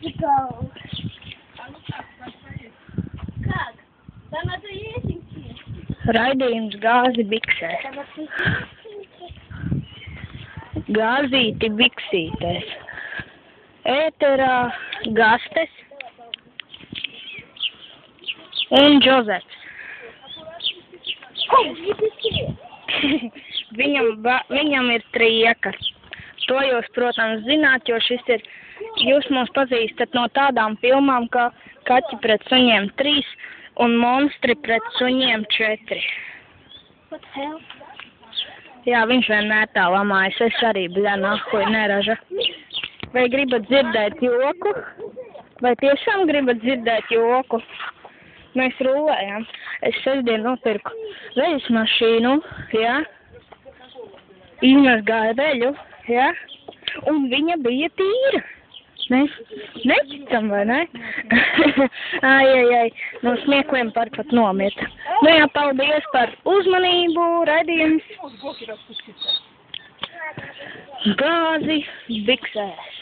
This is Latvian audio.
Let's go. Как? Там это ētiņķi. Raidījums Gāzi biksēs. Gāzīti biksītēs. Ēterā Gastes un Džozefs. Viņam ir trieka. To jūs, protams, zināt, jo šis ir, jūs mūs pazīstat no tādām filmām, kā Kaķi pret suņiem 3 un Monstri pret suņiem 4. What the hell? Jā, viņš vienmēr tā lamājas, es arī, nahuj, neraža. Vai gribat dzirdēt joku? Vai tiešām gribat dzirdēt joku? Mēs rulējām. Es sestdien nopirku veļas mašīnu, jā. Izmazgāju veļu, jā. Un viņa bija tīra. Mēs neticam, vai ne? Ai, no smiekliem par pat nomieta. Nu jā, paldies par uzmanību, raidījums. Gāzi biksēs.